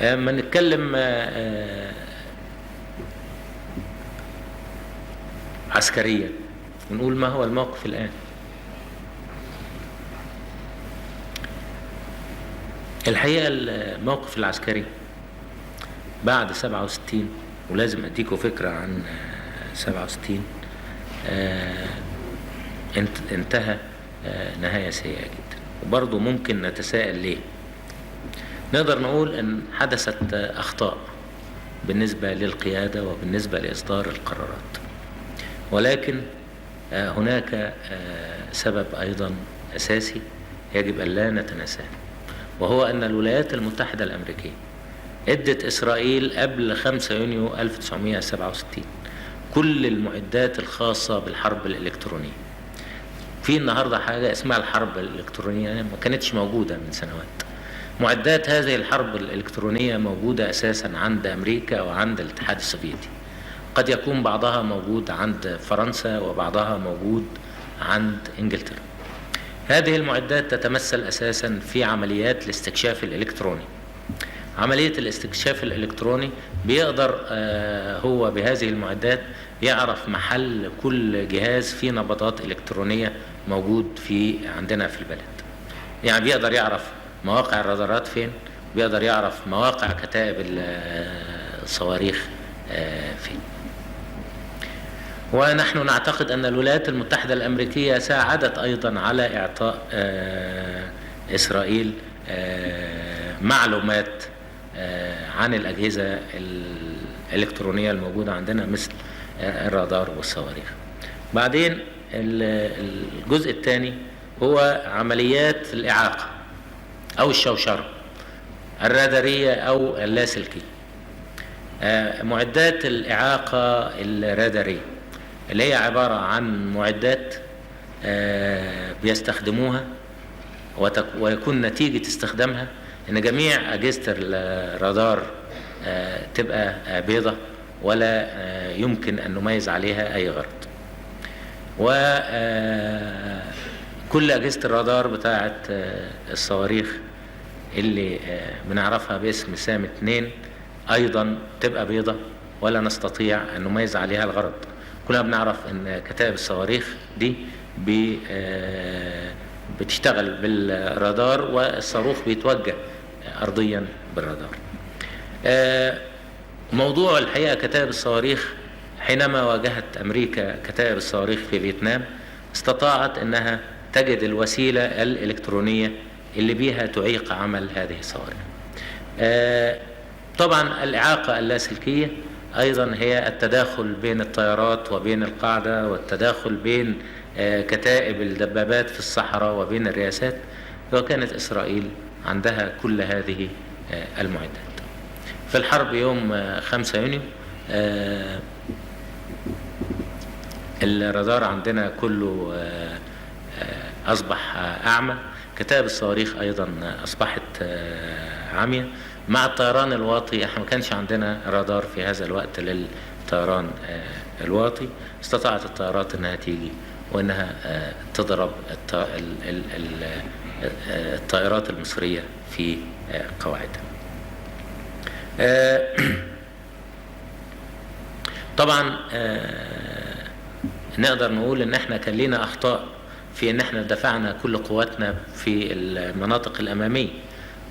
اما نتكلم عسكريا ونقول ما هو الموقف الآن. الحقيقة الموقف العسكري بعد 67، ولازم أديكم فكرة عن 67، انتهى نهاية سيئة جدا. وبرضه ممكن نتساءل ليه. نقدر نقول أن حدثت أخطاء بالنسبة للقيادة وبالنسبة لإصدار القرارات، ولكن هناك سبب أيضا أساسي يجب أن لا نتناساه، وهو أن الولايات المتحدة الأمريكية ادت إسرائيل قبل 5 يونيو 1967 كل المعدات الخاصة بالحرب الإلكترونية. في النهاردة حاجة اسمها الحرب الإلكترونية، ما كانتش موجودة من سنوات. معدات هذه الحرب الإلكترونية موجودة أساسا عند أمريكا وعند الاتحاد السوفيتي، قد يكون بعضها موجود عند فرنسا وبعضها موجود عند إنجلترا. هذه المعدات تتمثل أساسا في عمليات الاستكشاف الإلكتروني. عملية الاستكشاف الإلكتروني بيقدر هو بهذه المعدات يعرف محل كل جهاز فيه نبضات إلكترونية موجود عندنا في البلد. يعني بيقدر يعرف مواقع الرادارات فين، بيقدر يعرف مواقع كتائب الصواريخ فين. ونحن نعتقد أن الولايات المتحدة الأمريكية ساعدت أيضا على إعطاء إسرائيل معلومات عن الأجهزة الإلكترونية الموجودة عندنا مثل الرادار والصواريخ. بعدين الجزء الثاني هو عمليات الإعاقة أو الشوشرة الرادارية أو اللاسلكية. معدات الإعاقة الرادارية اللي هي عبارة عن معدات بيستخدموها ويكون نتيجة استخدامها ان جميع اجهزة الرادار تبقى بيضة ولا يمكن ان نميز عليها اي غرض. وكل اجهزة الرادار بتاعة الصواريخ اللي بنعرفها باسم سام 2 ايضا تبقى بيضة ولا نستطيع ان نميز عليها الغرض. كلنا بنعرف ان كتائب الصواريخ دي بتشتغل بالرادار والصاروخ بيتوجه أرضيا بالرادار. موضوع الحقيقة كتائب الصواريخ، حينما واجهت أمريكا كتائب الصواريخ في فيتنام استطاعت أنها تجد الوسيلة الإلكترونية اللي بيها تعيق عمل هذه الصواريخ. طبعا الإعاقة اللاسلكية أيضا هي التداخل بين الطيارات وبين القاعدة، والتداخل بين كتائب الدبابات في الصحراء وبين الرياسات. وكانت إسرائيل عندها كل هذه المعدات. في الحرب يوم 5 يونيو الرادار عندنا كله أصبح أعمى، كتائب الصواريخ أيضا أصبحت عامية. مع الطيران الواطي، احنا ما كانش عندنا رادار في هذا الوقت للطيران الواطي، استطاعت الطيارات انها تيجي وانها تضرب الطائرات المصرية في قواعدها. طبعا نقدر نقول ان احنا كان لنا اخطاء في ان احنا دفعنا كل قواتنا في المناطق الامامية،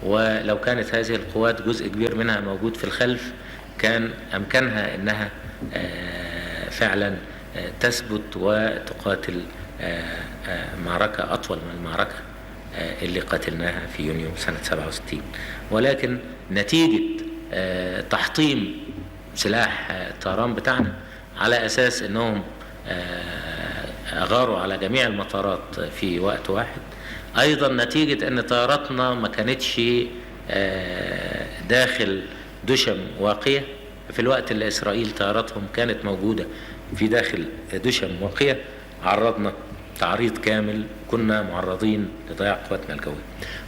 ولو كانت هذه القوات جزء كبير منها موجود في الخلف كان أمكنها أنها فعلا تثبت وتقاتل معركة أطول من المعركة اللي قاتلناها في يونيو سنة 67. ولكن نتيجة تحطيم سلاح الطيران بتاعنا على أساس أنهم أغاروا على جميع المطارات في وقت واحد، أيضا نتيجة أن طياراتنا ما كانتش داخل دشم واقية في الوقت اللي إسرائيل طياراتهم كانت موجودة في داخل دشم واقية، عرضنا تعريض كامل، كنا معرضين لضياع قواتنا الجوية.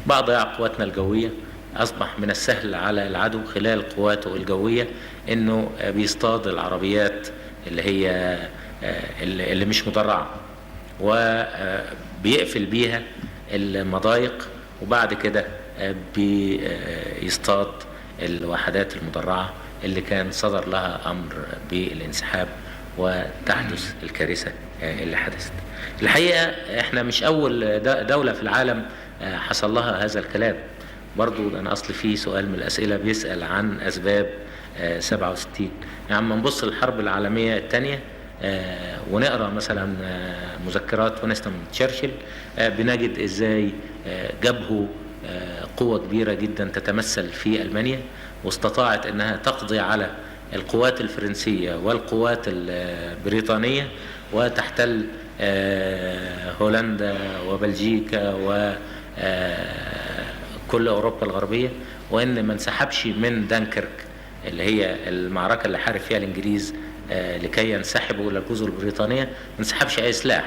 بعد ضياع قواتنا الجوية أصبح من السهل على العدو خلال قواته الجوية أنه بيصطاد العربيات اللي هي اللي مش مدرعة وبيقفل بيها المضايق، وبعد كده بيصطاد الوحدات المدرعة اللي كان صدر لها أمر بالانسحاب وتحدث الكارثة اللي حدثت. الحقيقة احنا مش أول دولة في العالم حصل لها هذا الكلام. برضو أنا أصل في سؤال من الأسئلة بيسأل عن أسباب 67. يعني لما نبص للحرب العالمية الثانية ونقرأ مثلا مذكرات وينستون تشرشل بنجد إزاي جابهوا قوة كبيرة جدا تتمثل في ألمانيا، واستطاعت أنها تقضي على القوات الفرنسية والقوات البريطانية وتحتل هولندا وبلجيكا وكل أوروبا الغربية، وإن ما انسحبش من دانكرك اللي هي المعركة اللي حارب فيها الإنجليز لكي ينسحبوا إلى الجزر البريطانية، ما انسحبش أي سلاح،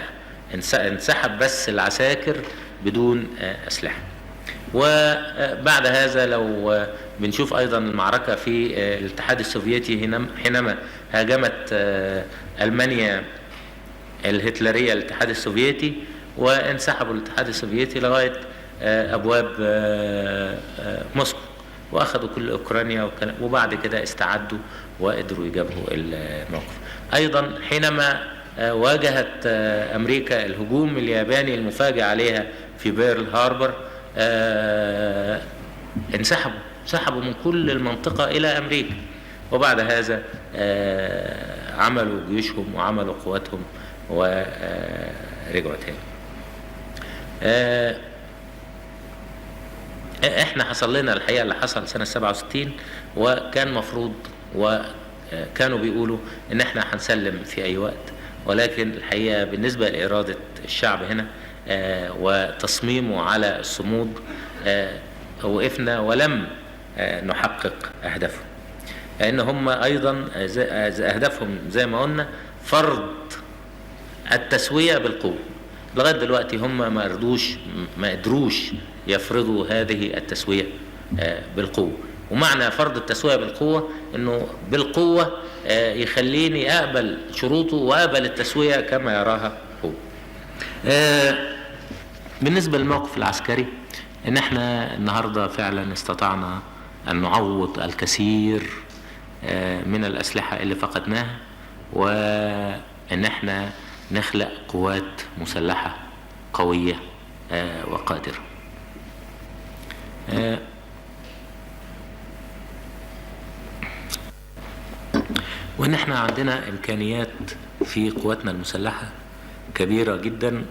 انسحب بس العساكر بدون أسلحة. وبعد هذا لو بنشوف أيضا المعركة في الاتحاد السوفيتي حينما هاجمت ألمانيا الهتلرية الاتحاد السوفيتي، وانسحبوا الاتحاد السوفيتي لغاية أبواب موسكو وأخذوا كل أوكرانيا، وبعد كده استعدوا وقدروا يجابهوا الموقف. أيضا حينما واجهت أمريكا الهجوم الياباني المفاجئ عليها في بيرل هاربر، انسحبوا من كل المنطقة إلى أمريكا، وبعد هذا عملوا جيوشهم وعملوا قواتهم ورجعوا تاني. احنا حصل لنا الحقيقة اللي حصل سنة 67، وكان مفروض وكانوا بيقولوا ان احنا هنسلم في اي وقت، ولكن الحقيقة بالنسبة لإرادة الشعب هنا وتصميمه على الصمود وقفنا ولم نحقق أهدافهم، لأن هم أيضا أهدافهم زي ما قلنا فرض التسوية بالقوة. لغاية دلوقتي هم ما قدروش يفرضوا هذه التسوية بالقوة. ومعنى فرض التسوية بالقوة انه بالقوة يخليني اقبل شروطه واقبل التسوية كما يراها هو. بالنسبة للموقف العسكري، ان احنا النهاردة فعلا استطعنا ان نعوض الكثير من الاسلحة اللي فقدناها، وان احنا نخلق قوات مسلحة قوية وقادرة. وان احنا عندنا امكانيات في قواتنا المسلحة كبيرة جدا،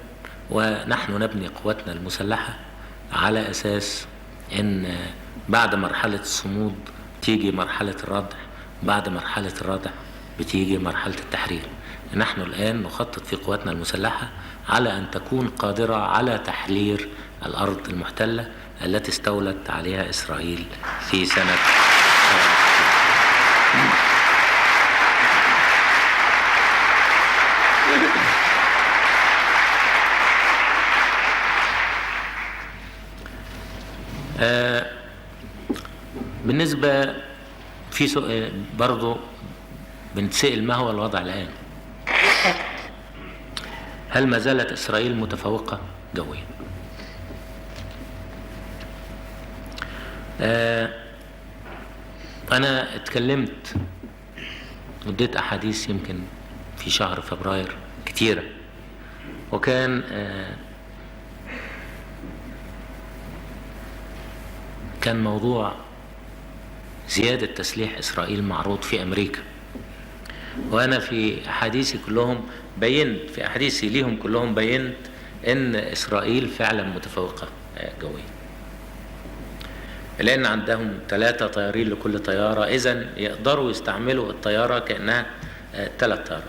ونحن نبني قواتنا المسلحة على اساس ان بعد مرحلة الصمود تيجي مرحلة الردع، بعد مرحلة الردع بتيجي مرحلة التحرير. نحن الآن نخطط في قواتنا المسلحة على أن تكون قادرة على تحرير الأرض المحتلة التي استولت عليها إسرائيل في سنة 67. بالنسبة في سؤال برضو بنتسأل، ما هو الوضع الآن؟ هل ما زالت إسرائيل متفوقة جويا؟ أنا اتكلمت وديت أحاديث يمكن في شهر فبراير كتيرة، وكان كان موضوع زيادة تسليح إسرائيل معروض في أمريكا، وأنا في أحاديثي كلهم بينت، في أحاديثي ليهم كلهم بينت إن إسرائيل فعلا متفوقة جويا، لأن عندهم 3 طيارين لكل طيارة، إذن يقدروا يستعملوا الطيارة كأنها 3 طيارات،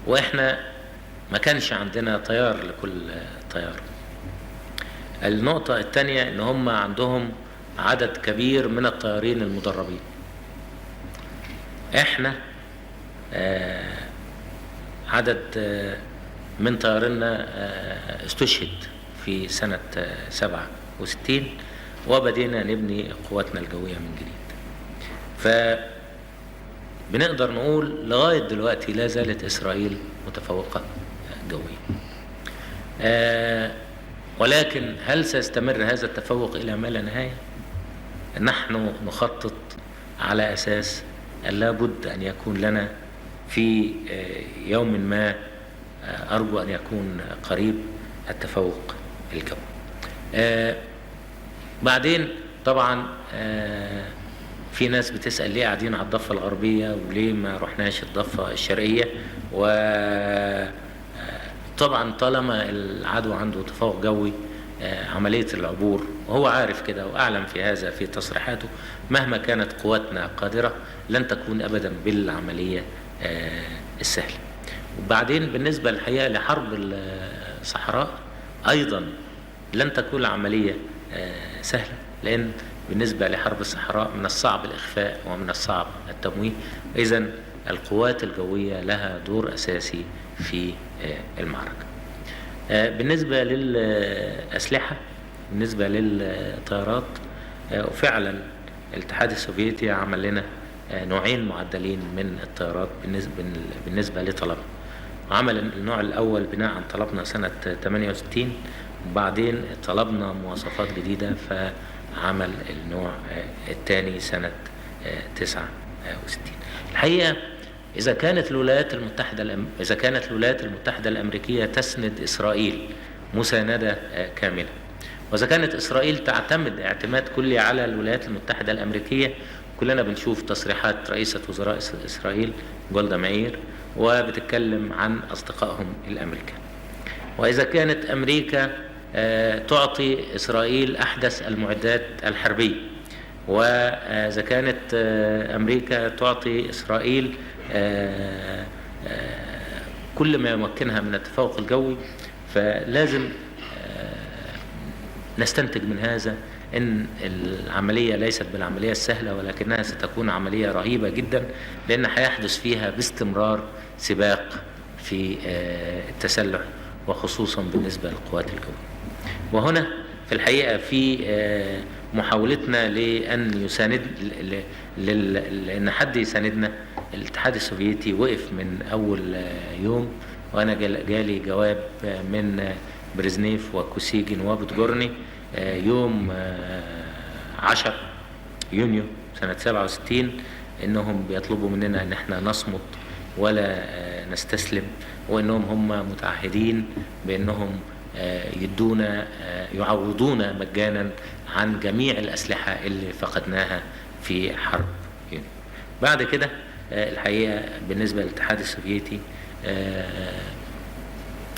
وإحنا ما كانش عندنا طيار لكل طيارة. النقطة الثانية إن هم عندهم عدد كبير من الطيارين المدربين. إحنا عدد من طيارنا استشهد في سنة 67، وبدينا نبني قواتنا الجوية من جديد. فبنقدر نقول لغاية دلوقتي لا زالت إسرائيل متفوقة جويا، ولكن هل سيستمر هذا التفوق إلى ما لا نهاية؟ نحن نخطط على أساس أن لابد أن يكون لنا في يوم ما، أرجو أن يكون قريب، التفوق الجوي. بعدين طبعا في ناس بتسأل ليه قاعدين على الضفة الغربية وليه ما رحناش الضفة الشرقية. وطبعا طالما العدو عنده تفوق جوي، عملية العبور، وهو عارف كده وأعلم في هذا في تصريحاته، مهما كانت قواتنا قادرة لن تكون أبدا بالعملية السهلة. وبعدين بالنسبة الحقيقة لحرب الصحراء أيضا لن تكون العملية سهلة، لأن بالنسبة لحرب الصحراء من الصعب الإخفاء ومن الصعب التمويه. إذن القوات الجوية لها دور أساسي في المعركة. بالنسبة للأسلحة، بالنسبة للطيارات، وفعلا الاتحاد السوفيتي عمل لنا نوعين معدلين من الطيارات بالنسبة لطلبنا. عمل النوع الأول بناء عن طلبنا سنة 68، وبعدين طلبنا مواصفات جديدة فعمل النوع الثاني سنة 69. الحقيقة إذا كانت الولايات المتحدة الأمريكية تسند إسرائيل مساندة كاملة، وإذا كانت إسرائيل تعتمد اعتماد كلي على الولايات المتحدة الأمريكية، كلنا بنشوف تصريحات رئيسة وزراء إسرائيل جولدا مائير وبتتكلم عن أصدقائهم الأمريكان. وإذا كانت أمريكا تعطي إسرائيل أحدث المعدات الحربية، وإذا كانت أمريكا تعطي إسرائيل كل ما يمكنها من التفوق الجوي، فلازم نستنتج من هذا أن العملية ليست بالعملية السهلة، ولكنها ستكون عملية رهيبة جدا، لأن هيحدث فيها باستمرار سباق في التسلح، وخصوصا بالنسبة للقوات الجوية. وهنا في الحقيقة في محاولتنا لأن لأن حد يساندنا، الاتحاد السوفيتي وقف من أول يوم، وأنا جالي جواب من بريزنيف وكوسيجين وبتجورني يوم 10 يونيو سنة 67 إنهم بيطلبوا مننا إن احنا نصمت ولا نستسلم، وإنهم هم متعهدين بأنهم يعوضونا مجانا عن جميع الأسلحة اللي فقدناها في حرب يونيو. بعد كده الحقيقة بالنسبة للاتحاد السوفيتي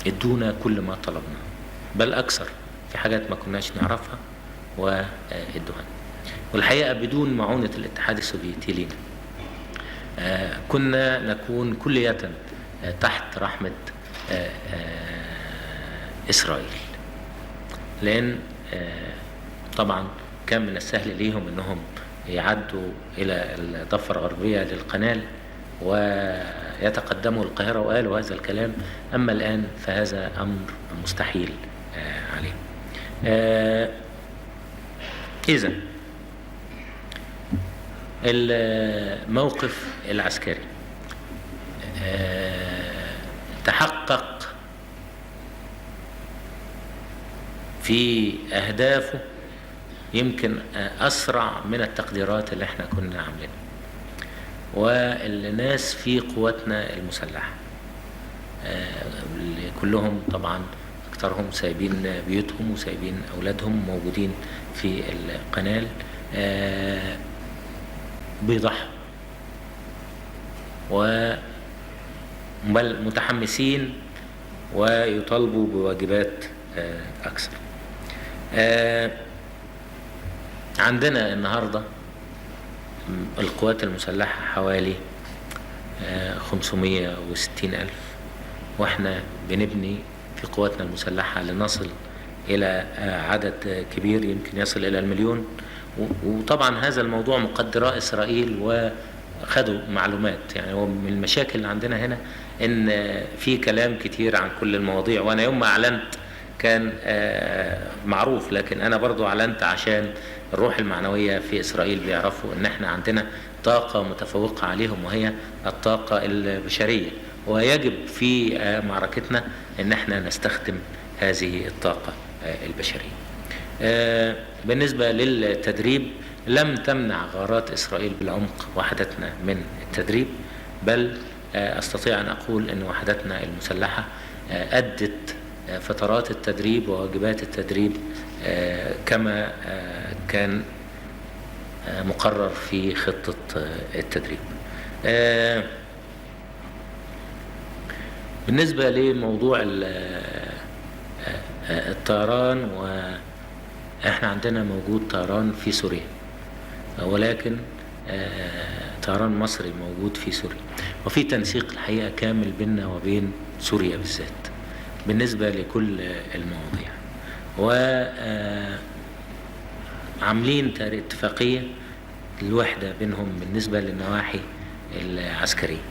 ادونا كل ما طلبنا، بل أكثر في حاجات ما كناش نعرفها وادوها. والحقيقة بدون معونة الاتحاد السوفيتي لنا كنا نكون كلية تحت رحمة إسرائيل، لأن طبعا كان من السهل ليهم أنهم يعدوا إلى الضفة الغربية للقنال ويتقدموا القاهرة، وقالوا هذا الكلام. أما الآن فهذا أمر مستحيل عليهم. إذن الموقف العسكري تحقق في أهدافه يمكن أسرع من التقديرات اللي احنا كنا عاملينها. والناس في قواتنا المسلحة كلهم طبعا أكثرهم سايبين بيوتهم وسايبين أولادهم موجودين في القنال، بيضحوا بل متحمسين ويطالبوا بواجبات أكثر. عندنا النهاردة القوات المسلحة حوالي 560,000، واحنا بنبني في قواتنا المسلحة لنصل إلى عدد كبير يمكن يصل إلى 1,000,000. وطبعا هذا الموضوع مقدرة إسرائيل وخدوا معلومات. يعني هو من المشاكل اللي عندنا هنا إن في كلام كتير عن كل المواضيع، وأنا يوم ما أعلنت كان معروف، لكن أنا برضو أعلنت عشان الروح المعنوية في إسرائيل بيعرفوا إن احنا عندنا طاقة متفوقة عليهم، وهي الطاقة البشرية، ويجب في معركتنا إن احنا نستخدم هذه الطاقة البشرية. بالنسبة للتدريب، لم تمنع غارات إسرائيل بالعمق وحدتنا من التدريب، بل أستطيع أن أقول أن وحدتنا المسلحة أدت فترات التدريب وواجبات التدريب كما كان مقرر في خطة التدريب. بالنسبة لموضوع الطيران، وإحنا عندنا موجود طيران في سوريا، ولكن طيران مصري موجود في سوريا، وفي تنسيق الحقيقة كامل بيننا وبين سوريا بالذات بالنسبة لكل المواضيع، وعاملين اتفاقية الوحدة بينهم بالنسبة للنواحي العسكرية.